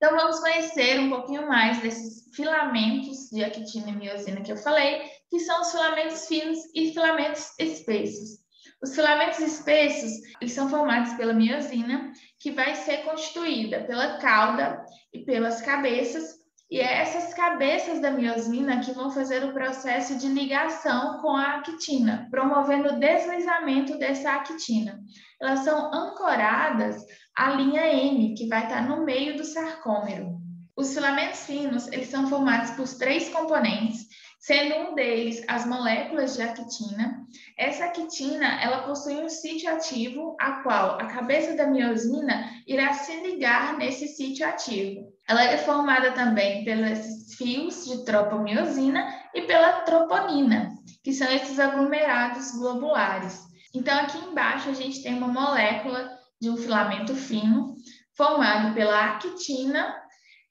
Então, vamos conhecer um pouquinho mais desses filamentos de actina e miosina que eu falei, que são os filamentos finos e filamentos espessos. Os filamentos espessos, eles são formados pela miosina, que vai ser constituída pela cauda e pelas cabeças, e é essas cabeças da miosina que vão fazer o processo de ligação com a actina, promovendo o deslizamento dessa actina. Elas são ancoradas à linha M, que vai estar no meio do sarcômero. Os filamentos finos, eles são formados por três componentes, sendo um deles as moléculas de actina. Essa actina, ela possui um sítio ativo, a qual a cabeça da miosina irá se ligar nesse sítio ativo. Ela é formada também pelos fios de tropomiosina e pela troponina, que são esses aglomerados globulares. Então, aqui embaixo a gente tem uma molécula de um filamento fino, formado pela actina,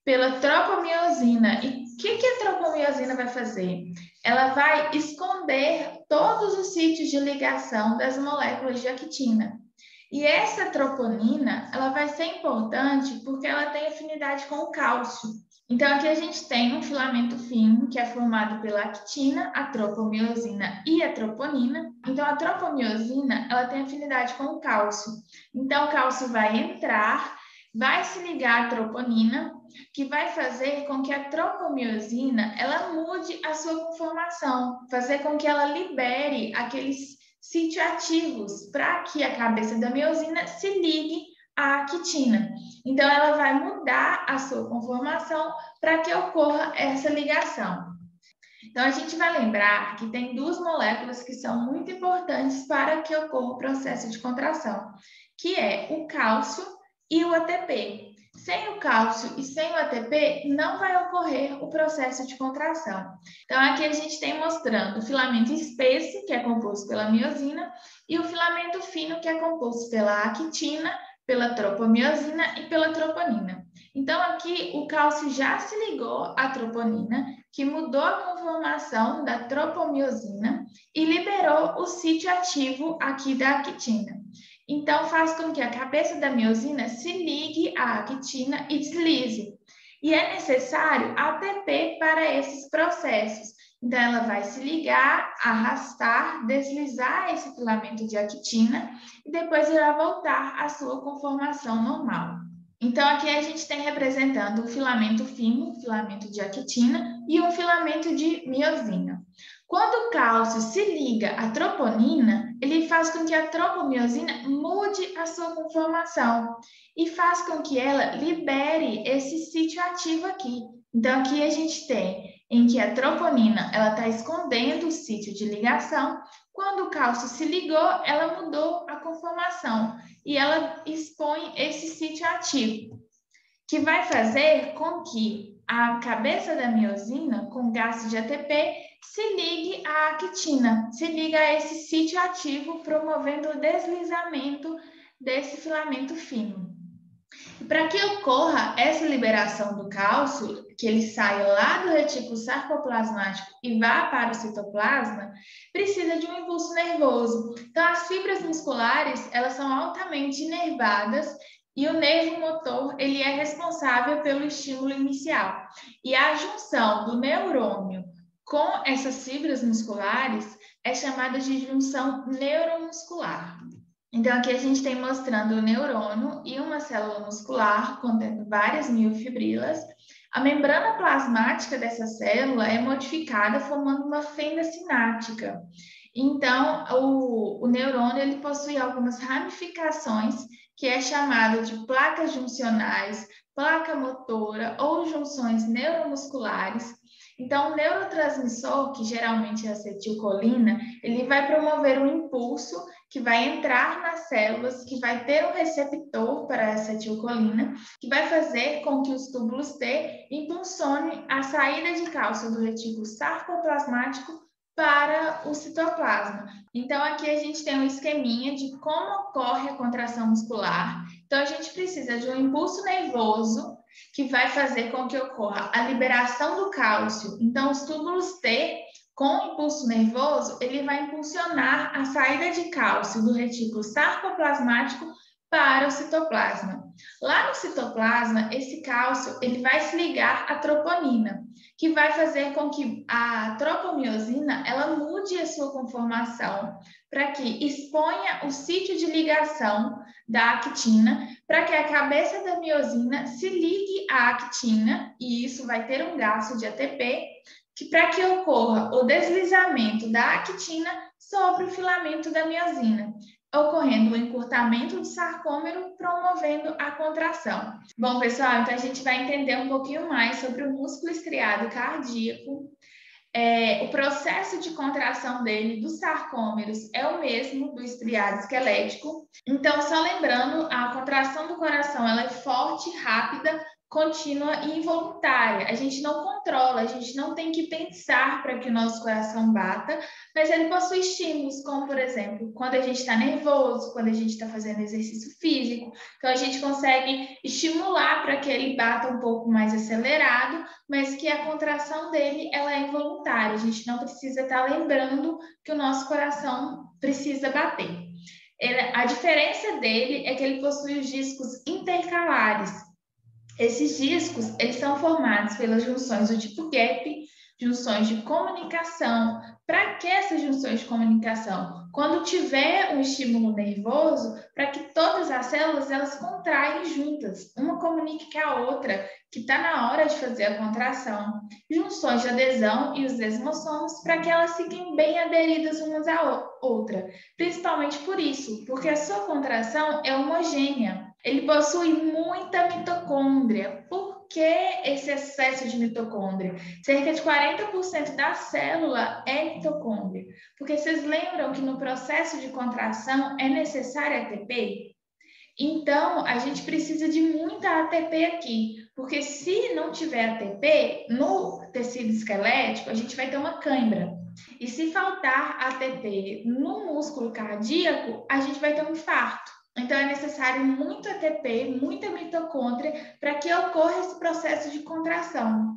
pela tropomiosina. E o que a tropomiosina vai fazer? Ela vai esconder todos os sítios de ligação das moléculas de actina. E essa troponina, ela vai ser importante porque ela tem afinidade com o cálcio. Então, aqui a gente tem um filamento fino, que é formado pela actina, a tropomiosina e a troponina. Então, a tropomiosina, ela tem afinidade com o cálcio. Então, o cálcio vai entrar, vai se ligar à troponina, que vai fazer com que a tropomiosina, ela mude a sua conformação, fazer com que ela libere aqueles sítios ativos para que a cabeça da miosina se ligue à actina. Então, ela vai mudar a sua conformação para que ocorra essa ligação. Então, a gente vai lembrar que tem duas moléculas que são muito importantes para que ocorra o processo de contração, que é o cálcio e o ATP. Sem o cálcio e sem o ATP, não vai ocorrer o processo de contração. Então, aqui a gente tem mostrando o filamento espesso, que é composto pela miosina, e o filamento fino, que é composto pela actina, pela tropomiosina e pela troponina. Então, aqui o cálcio já se ligou à troponina, que mudou a conformação da tropomiosina e liberou o sítio ativo aqui da actina. Então, faz com que a cabeça da miosina se ligue à actina e deslize. E é necessário ATP para esses processos. Então, ela vai se ligar, arrastar, deslizar esse filamento de actina e depois irá voltar à sua conformação normal. Então, aqui a gente tem representando um filamento fino, um filamento de actina e um filamento de miosina. Quando o cálcio se liga à troponina, ele faz com que a tropomiosina mude a sua conformação e faz com que ela libere esse sítio ativo aqui. Então, aqui a gente tem em que a troponina ela está escondendo o sítio de ligação. Quando o cálcio se ligou, ela mudou a conformação e ela expõe esse sítio ativo, que vai fazer com que a cabeça da miosina, com gasto de ATP, se ligue à actina, se liga a esse sítio ativo, promovendo o deslizamento desse filamento fino. E para que ocorra essa liberação do cálcio, que ele saia lá do retículo sarcoplasmático e vá para o citoplasma, precisa de um impulso nervoso. Então, as fibras musculares, elas são altamente inervadas e o nervo motor, ele é responsável pelo estímulo inicial. E a junção do neurônio com essas fibras musculares é chamada de junção neuromuscular. Então, aqui a gente tem mostrando o neurônio e uma célula muscular contendo várias miofibrilas. A membrana plasmática dessa célula é modificada formando uma fenda sináptica. Então, o neurônio ele possui algumas ramificações que é chamado de placas juncionais, placa motora ou junções neuromusculares. Então, o neurotransmissor, que geralmente é a acetilcolina, ele vai promover um impulso que vai entrar nas células, que vai ter um receptor para essa acetilcolina, que vai fazer com que os túbulos T impulsionem a saída de cálcio do retículo sarcoplasmático para o citoplasma. Então, aqui a gente tem um esqueminha de como ocorre a contração muscular. Então, a gente precisa de um impulso nervoso que vai fazer com que ocorra a liberação do cálcio. Então, os túbulos T, com o impulso nervoso, ele vai impulsionar a saída de cálcio do retículo sarcoplasmático para o citoplasma. Lá no citoplasma, esse cálcio ele vai se ligar à troponina, que vai fazer com que a tropomiosina ela mude a sua conformação para que exponha o sítio de ligação da actina, para que a cabeça da miosina se ligue à actina, e isso vai ter um gasto de ATP, para que ocorra o deslizamento da actina sobre o filamento da miosina, ocorrendo o encurtamento do sarcômero, promovendo a contração. Bom, pessoal, então a gente vai entender um pouquinho mais sobre o músculo estriado cardíaco. O processo de contração dele, dos sarcômeros, é o mesmo do estriado esquelético. Então, só lembrando, a contração do coração ela é forte, rápida, contínua e involuntária. A gente não controla, a gente não tem que pensar para que o nosso coração bata, mas ele possui estímulos, como, por exemplo, quando a gente está nervoso, quando a gente está fazendo exercício físico. Então, a gente consegue estimular para que ele bata um pouco mais acelerado, mas que a contração dele ela é involuntária. A gente não precisa estar lembrando que o nosso coração precisa bater. A diferença dele é que ele possui os discos intercalares. Esses discos, eles são formados pelas junções do tipo gap, junções de comunicação. Para que essas junções de comunicação? Quando tiver um estímulo nervoso, para que todas as células elas contraem juntas, uma comunique com a outra, que está na hora de fazer a contração. Junções de adesão e os desmossomos, para que elas fiquem bem aderidas umas à outra. Principalmente por isso, porque a sua contração é homogênea. Ele possui muita mitocôndria. Por que esse excesso de mitocôndria? Cerca de 40% da célula é mitocôndria. Porque vocês lembram que no processo de contração é necessário ATP? Então, a gente precisa de muita ATP aqui, porque se não tiver ATP no tecido esquelético, a gente vai ter uma cãibra. E se faltar ATP no músculo cardíaco, a gente vai ter um infarto. Então, é necessário muito ATP, muita mitocôndria, para que ocorra esse processo de contração.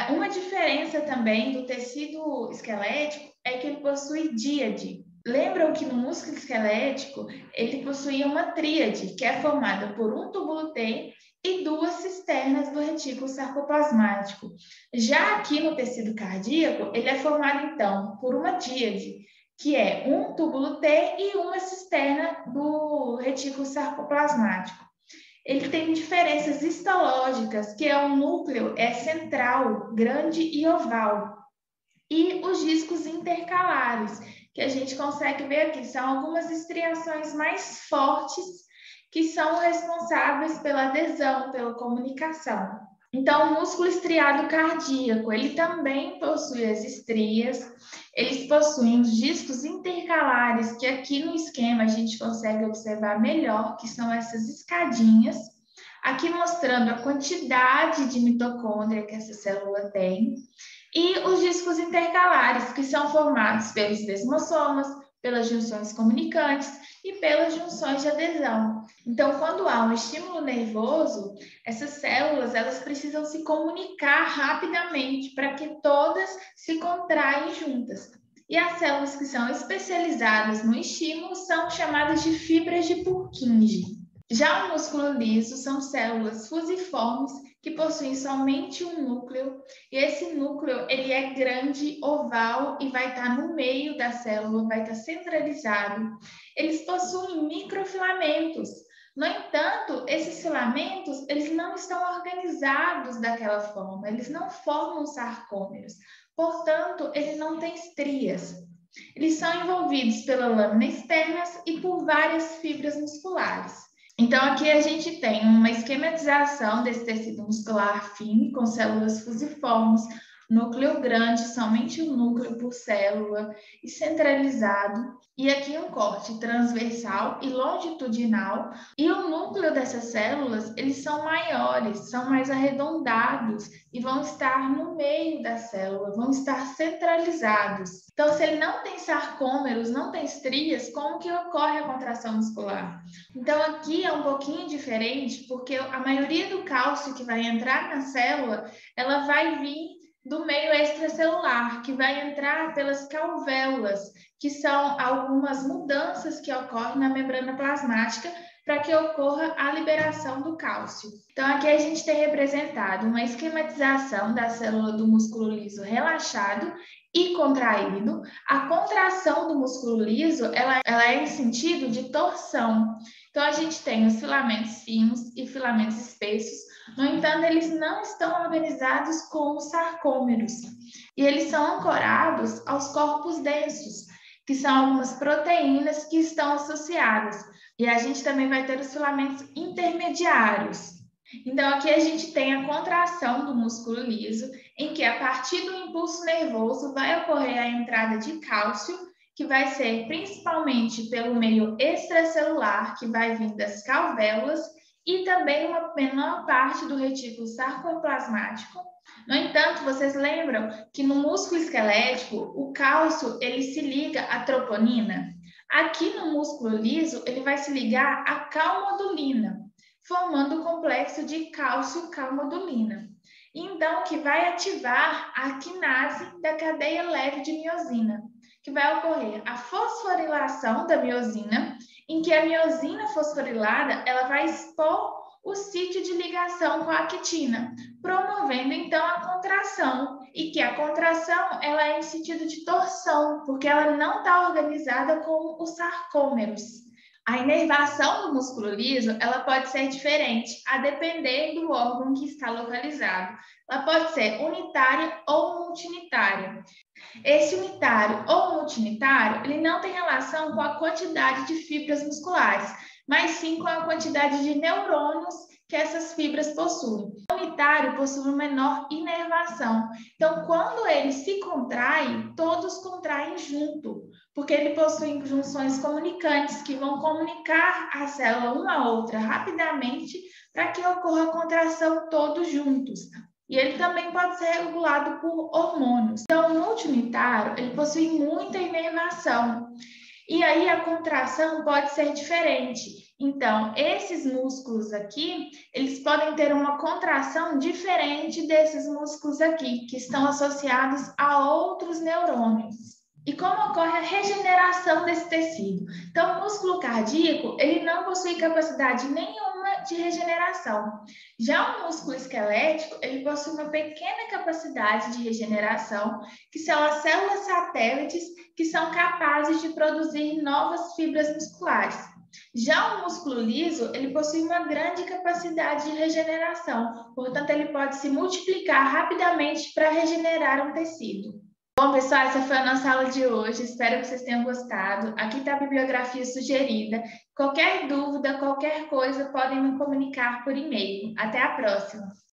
Uma diferença também do tecido esquelético é que ele possui díade. Lembram que no músculo esquelético, ele possuía uma tríade, que é formada por um túbulo T e duas cisternas do retículo sarcoplasmático. Já aqui no tecido cardíaco, ele é formado, então, por uma díade, que é um túbulo T e uma cisterna do retículo sarcoplasmático. Ele tem diferenças histológicas, que é um núcleo central, grande e oval. E os discos intercalares, que a gente consegue ver aqui, são algumas estriações mais fortes que são responsáveis pela adesão, pela comunicação. Então, o músculo estriado cardíaco, ele também possui as estrias, eles possuem os discos intercalares, que aqui no esquema a gente consegue observar melhor, que são essas escadinhas, aqui mostrando a quantidade de mitocôndria que essa célula tem, e os discos intercalares, que são formados pelos desmossomas, pelas junções comunicantes e pelas junções de adesão. Então, quando há um estímulo nervoso, essas células elas precisam se comunicar rapidamente para que todas se contraem juntas. E as células que são especializadas no estímulo são chamadas de fibras de Purkinje. Já o músculo liso são células fusiformes que possuem somente um núcleo, e esse núcleo ele é grande, oval e vai estar no meio da célula, vai estar centralizado. Eles possuem microfilamentos. No entanto, esses filamentos eles não estão organizados daquela forma, eles não formam sarcômeros. Portanto, ele não tem estrias. Eles são envolvidos pela lâmina externa e por várias fibras musculares. Então, aqui a gente tem uma esquematização desse tecido muscular fino, com células fusiformes, núcleo grande, somente um núcleo por célula, e centralizado. E aqui um corte transversal e longitudinal. E o núcleo dessas células, eles são maiores, são mais arredondados e vão estar no meio da célula, vão estar centralizados. Então, se ele não tem sarcômeros, não tem estrias, como que ocorre a contração muscular? Então, aqui é um pouquinho diferente, porque a maioria do cálcio que vai entrar na célula, ela vai vir do meio extracelular, que vai entrar pelas calvéolas, que são algumas mudanças que ocorrem na membrana plasmática para que ocorra a liberação do cálcio. Então, aqui a gente tem representado uma esquematização da célula do músculo liso relaxado e contraído. A contração do músculo liso, ela é em sentido de torção. Então, a gente tem os filamentos finos e filamentos espessos. No entanto, eles não estão organizados como os sarcômeros. E eles são ancorados aos corpos densos, que são algumas proteínas que estão associadas. E a gente também vai ter os filamentos intermediários. Então, aqui a gente tem a contração do músculo liso, em que a partir do impulso nervoso vai ocorrer a entrada de cálcio, que vai ser principalmente pelo meio extracelular, que vai vir das calvéolas, e também uma menor parte do retículo sarcoplasmático. No entanto, vocês lembram que no músculo esquelético, o cálcio ele se liga à troponina? Aqui no músculo liso, ele vai se ligar à calmodulina, formando o complexo de cálcio-calmodulina. Então, que vai ativar a quinase da cadeia leve de miosina, que vai ocorrer a fosforilação da miosina, em que a miosina fosforilada ela vai expor o sítio de ligação com a actina, promovendo então a contração, e que a contração ela é em sentido de torção, porque ela não está organizada com os sarcômeros. A inervação do músculo liso ela pode ser diferente, a depender do órgão que está localizado. Ela pode ser unitária ou multinitária. Esse unitário ou multinitário, ele não tem relação com a quantidade de fibras musculares, mas sim com a quantidade de neurônios que essas fibras possuem. O unitário possui uma menor inervação. Então, quando ele se contrai, todos contraem junto, porque ele possui junções comunicantes que vão comunicar a célula uma a outra rapidamente para que ocorra a contração todos juntos. E ele também pode ser regulado por hormônios. Então, o multiunitário, ele possui muita inervação. E aí a contração pode ser diferente. Então, esses músculos aqui, eles podem ter uma contração diferente desses músculos aqui, que estão associados a outros neurônios. E como ocorre a regeneração desse tecido? Então, o músculo cardíaco, ele não possui capacidade nenhuma de regeneração. Já o músculo esquelético, ele possui uma pequena capacidade de regeneração, que são as células satélites, que são capazes de produzir novas fibras musculares. Já o músculo liso, ele possui uma grande capacidade de regeneração, portanto, ele pode se multiplicar rapidamente para regenerar um tecido. Bom, pessoal, essa foi a nossa aula de hoje. Espero que vocês tenham gostado. Aqui está a bibliografia sugerida. Qualquer dúvida, qualquer coisa, podem me comunicar por e-mail. Até a próxima!